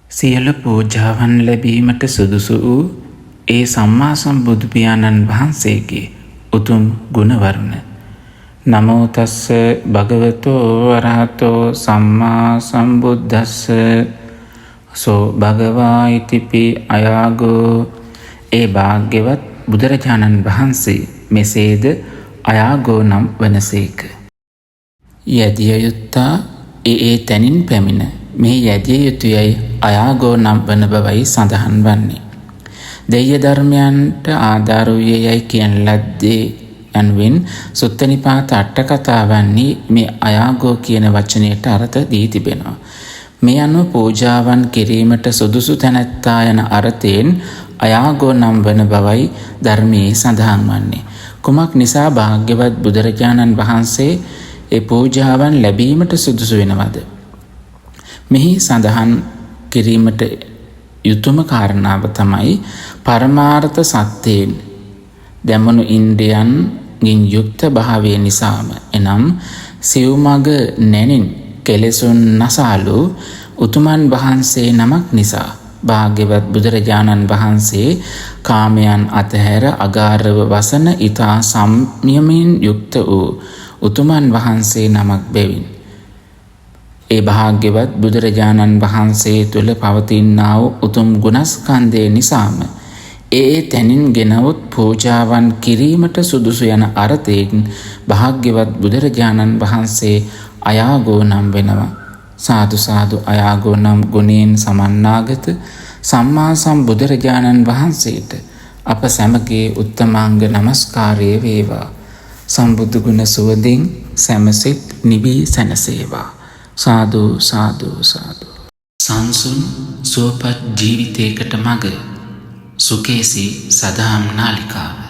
සියලු පූජාවන් ලැබීමට සුදුසු වූ ඒ සම්මා සම්බුදු පියාණන් වහන්සේගේ උතුම් ගුණ වර්ණ. නමෝ තස්ස භගවතෝ අරහතෝ සම්මා සම්බුද්දස්ස සෝ භගවා ඉතිපි අයාගෝ. ඒ භාග්‍යවත් බුදුරජාණන් වහන්සේ මෙසේද අයාගෝ නම් වනසේක. යදිය යුත්තා ඒ තැනින් පැමිණ මේ යදිය යුතුයයි අයාගෝ නම් වන බවයි සඳහන් වන්නේ. දෙය්‍ය ධර්මයන්ට ආධාර වූයේ යයි කියන ලද්දේ යනුවෙන් සුත්ත නිපාත අට කතාවන්නේ මේ අයාගෝ කියන වචනයට අර්ථ දී තිබෙනවා. මේ අනුව පූජාවන් කිරීමට සුදුසු තැනැත්තා යන අර්ථයෙන් අයාගෝ නම් වන බවයි ධර්මයේ සඳහන් වන්නේ. කුමක් නිසා භාග්‍යවත් බුදුරජාණන් වහන්සේ ඒ පූජාවන් ලැබීමට සුදුසු වෙනවද? මෙහි සඳහන් කිරීමට යුතුම කාරණාව තමයි පරමාර්ථ සත්‍යයෙන් දැමුණු ඉන්ද්‍රියන්ගෙන් යුක්ත භාවය නිසාම, එනම් සිව්මග නැනින් කෙලෙසුන් නසාලු උතුමන් වහන්සේ නමක් නිසා භාග්‍යවත් බුදුරජාණන් වහන්සේ කාමයන් අතහැර අගාරව වසන ඊතා සංයමයෙන් යුක්ත වූ උතුමන් වහන්සේ නමක් බැවින් ඒ භාග්‍යවත් බුදුරජාණන් වහන්සේ තුළ පවතිනා වූ උතුම් ගුණස්කන්ධය නිසාම ඒ තැනින් ගෙනවුත් පූජාවන් කිරීමට සුදුසු යන අර්ථයෙන් භාග්‍යවත් බුදුරජාණන් වහන්සේ අයාගෝ නම් වෙනවා. සාදු සාදු. අයාගෝ නම් ගුණයෙන් සමන්නාගත සම්මා සම්බුදුරජාණන් වහන්සේට අප සැමගේ උත්තමාංග නමස්කාරය වේවා. සම්බුදු ගුණ සුවඳින් සැමසිත නිවී සැනසේවා. සාදු සාදු සාදු. සංසුන් සුවපත් ජීවිතයකට මඟ සුකේසී සදාම් නාලිකාව.